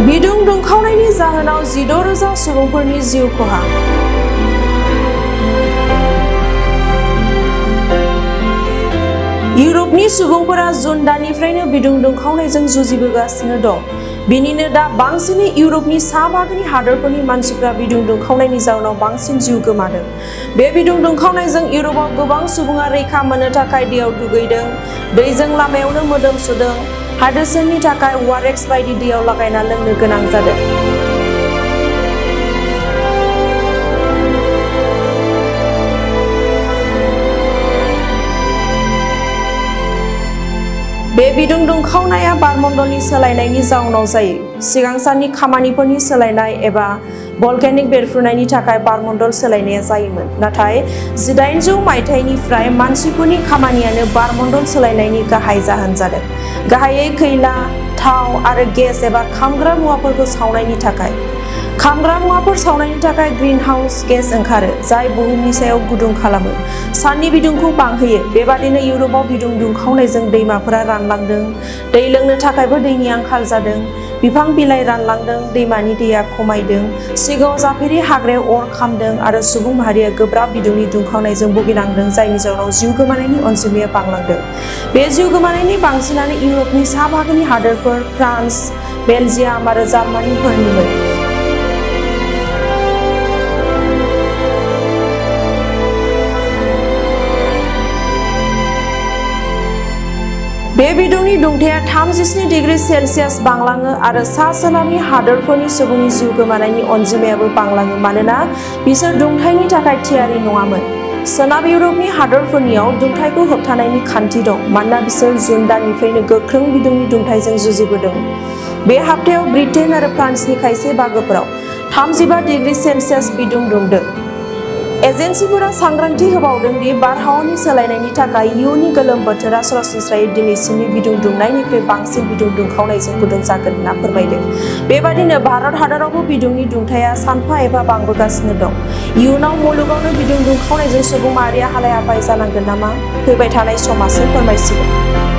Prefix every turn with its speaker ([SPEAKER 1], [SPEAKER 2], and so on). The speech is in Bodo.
[SPEAKER 1] बिदुं दुंखावनायनि जाहोनाव 16,000 सुबुंफोरनि जिउ खहा। इउरपनि सुबुंफोरा जुन दाननिफ्रायनो बिदुं दुंखावनायजों जुजिबोगासिनो दं। बेनिनो दा बांसिनै इउरपनि सा बाहागोनि हादोरफोरनि मानसिफ्रा बिदुं दुंखावनायनि जाउनाव बांसिन जिउ गोमादों। बे बिदुं दुंखावनायजों इउरपआव गोबां सुबुङा रैखा मोननो थाखाय दैयाव दुगैदों, दैजों लामायावनो मोदोम सुदों, हाइड्रेशननि थाखाय वारेक्स बायदि दैयाव लागायना लोंनो गोनां जादों। बे बिदुं दुंखावनाया बारमण्डलनि सोलायनायनि जाउनाव जायो। सिगां साननि खामानिफोरनि सोलायनाय एबा भलकेनिक बेरफ्रुनायनि थाखाय बारमण्डल सोलायनाया जायोमोन। नाथाय 1800 मायथाइनिफ्राय मानसिफोरनि खामानियानो बारमण्डल सोलायनायनि गाहाय जाहोन जादों। गाहायै खैला, थाव आरो गेस एबा खामग्रा मुवाफोरखौ सावनायनि थाखाय। खामग्रा मुवाफोर सावनायनि थाखाय ग्रीनहाउस गेस ओंखारो, जाय बुहुमनि सायाव गुदुं खालामो, साननि बिदुंखौ बांहोयो। बेबादिनो इउरपआव बिदुं दुंखावनायजों दैमाफोरा रानलांदों, दै लोंनो थाखायबो दैनि आंखाल जादों, बिफां बिलाइ रानलांदों, दैमानि दैया खमायदों, सिगाङाव जाफेरि हाग्रायाव अर खामदों आरो सुबुं माहारिया गोब्राब बिदुंनि दुंखावनायजों भुगिनांदों, जायनि जाउनाव जिउ गोमानायनि अनजिमाया बांलांदों। बे जिउ गोमानायनि बांसिनानो इउरपनि सा बाहागोनि हादोरफोर फ्रान्स, बेलजियाम आरो जार्मानिफोरनिमोन। बे बिदुंनि दुंथाया 37 डिग्री सेल्सियास बांलाङो आरो सा-सोनाबनि हादोरफोरनि सुबुंनि जिउ गोमानायनि अनजिमायाबो बांलाङो मानोना बिसोर दुंथायनि थाखाय थियारि नङामोन। सोनाब इउरपनि हादोरफोरनियाव दुंथायखौ होबथानायनि खान्थि दं मानोना बिसोर जुन दाननिफ्रायनो गोख्रों बिदुंनि दुंथायजों जुजिबोदों। बे हाप्तायाव ब्रिटेन आरो फ्रान्सनि खायसे बाहागोफोराव 35 डिग्री सेल्सियास बिदुं दुंदों। एजेन्सिफोरा सांग्रांथि होबावदों दि बारहावानि सोलायनायनि थाखाय इयुननि गोलोम बोथोरा सरासनस्रायै दिनैसिमनि बिदुं दुंनायनिख्रुइ बांसिन बिदुं दुंखावनायजों गुदुं जागोन होनना फोरमायदों। बेबादिनो भारत हादरावबो बिदुंनि दुंथाया सानफा एफा बांबोगासिनो दं। इयुनाव मुलुगावनो बिदुं दुंखावनायजों सुबुं माहारिया हालाय-हाफाय जानांगोन नामा? फैबाय थानाय समासो फोरमायसिगोन।